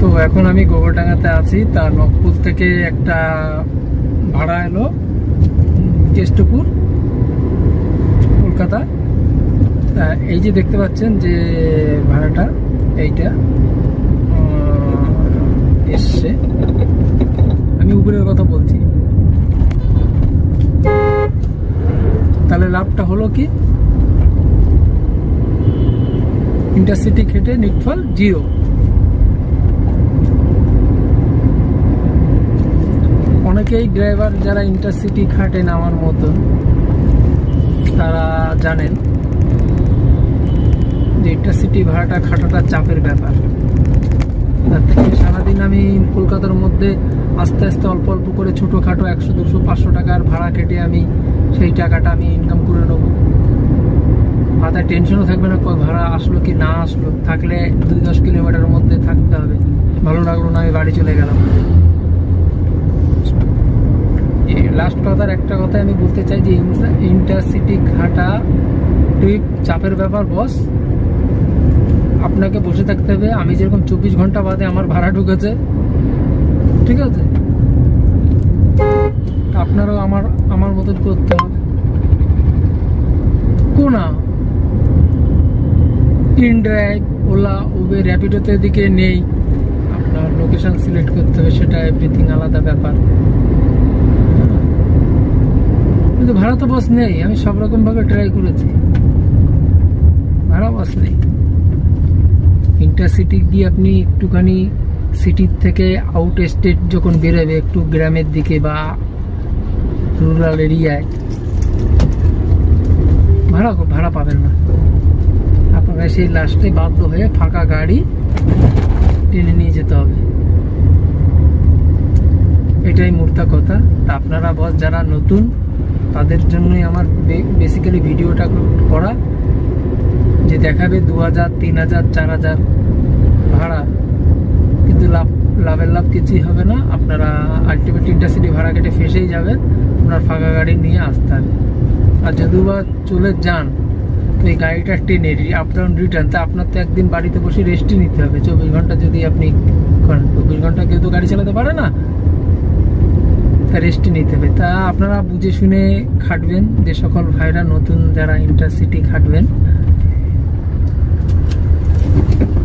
তো এখন আমি গোবরডাঙ্গাতে আছি। তা নকপুর থেকে একটা ভাড়া এলো কেষ্টপুর কলকাতা। তা এই যে দেখতে পাচ্ছেন যে ভাড়াটা এইটা এসছে, আমি উবেরের কথা বলছি। তাহলে লাভটা হলো কি, ইন্টারসিটি খেটে নিটফল 0। অনেকেই ড্রাইভার যারা ইন্টারসিটি খাটেন আমার মতো তারা জানেন যে ইন্টারসিটি ভাড়াটা খাটাটা চাপের ব্যাপার। তার থেকে সারাদিন আমি কলকাতার মধ্যে আস্তে আস্তে অল্প অল্প করে ছোটোখাটো 100, 200, 500 টাকার ভাড়া কেটে আমি সেই টাকাটা আমি ইনকাম করে নেবো। মাথায় টেনশনও থাকবে না ভাড়া আসলো কি না আসলো। থাকলে 2-10 কিলোমিটারের মধ্যে থাকতে হবে, ভালো লাগলো না আমি বাড়ি চলে গেলাম। লাস্ট কথার একটা কথা আমি বলতে চাই যে ইন্টারসিটি খাটা ট্রিপ চাপের ব্যাপার বস। আপনাকে বসে থাকতে হবে। আমি যেরকম 24 ঘন্টা বাদে আমার ভাড়া ঢুকেছে, ঠিক আছে, আপনারাও আমার মতন করতে হবে। কোনা ইনড্রাইভ, ওলা, উবের, র্যাপিডোতে এদিকে নেই। আপনার লোকেশন সিলেক্ট করতে হবে, সেটা এভরিথিং আলাদা ব্যাপার। কিন্তু ভাড়া তো বস নেই। আমি সব রকম ভাবে ট্রাই করেছি, ভাড়া বস নেই। ইন্টারসিটি গিয়ে আপনি একটুখানি সিটির থেকে আউট স্টেট যখন বেরোবে, একটু গ্রামের দিকে বা রুরাল এরিয়ায়, ভাড়া পাবেন না। আপনাকে সেই লাস্টে বাধ্য হয়ে ফাঁকা গাড়ি টেনে নিয়ে যেতে হবে। এটাই মূর্তা কথা। তা আপনারা বস যারা নতুন, তাদের জন্যই আমার বেসিক্যালি ভিডিওটা করা, যে দেখাবে 2000, 3000, 4000 ভাড়া, কিন্তু লাভের লাভ কিছুই হবে না। আপনারা আলটিমেট ইন্টারসিটি ভাড়া কেটে ফেসেই যাবেন। আপনার ফাঁকা গাড়ি নিয়ে আসতে হবে। আর যদি বা চলে যান তো এই গাড়িটা টেনে আপ ডাউন রিটার্ন, তা আপনার তো একদিন বাড়িতে বসে রেস্টই নিতে হবে। 24 ঘন্টা যদি আপনি করেন, 24 ঘন্টা কেউ তো গাড়ি চালাতে পারে না, তা রেস্টই নিতে হবে। তা আপনারা বুঝে শুনে খাটবেন। যে সকল ভাইরা নতুন যারা ইন্টারসিটি খাটবেন,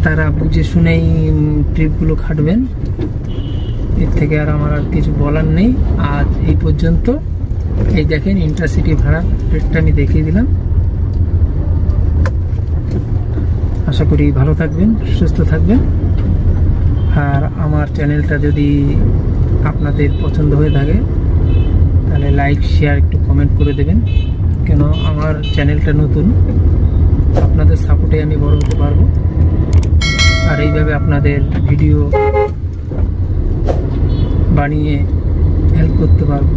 তারা বুঝে শুনেই ট্রিপগুলো খাটবেন। এর থেকে আর আমার আর কিছু বলার নেই। আজ এই পর্যন্ত। এই দেখেন ইন্টারসিটি ভাড়া রেটটা আমি দেখিয়ে দিলাম। আশা করি ভালো থাকবেন, সুস্থ থাকবেন। আর আমার চ্যানেলটা যদি আপনাদের পছন্দ হয়ে থাকে তাহলে লাইক, শেয়ার, একটু কমেন্ট করে দেবেন। কেন আমার চ্যানেলটা নতুন, আপনাদের সাপোর্টে আমি বড় হতে পারবো। আর এইভাবে আপনাদের ভিডিও বানিয়ে হেল্প করতে পারবো।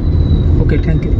ওকে, থ্যাংক ইউ।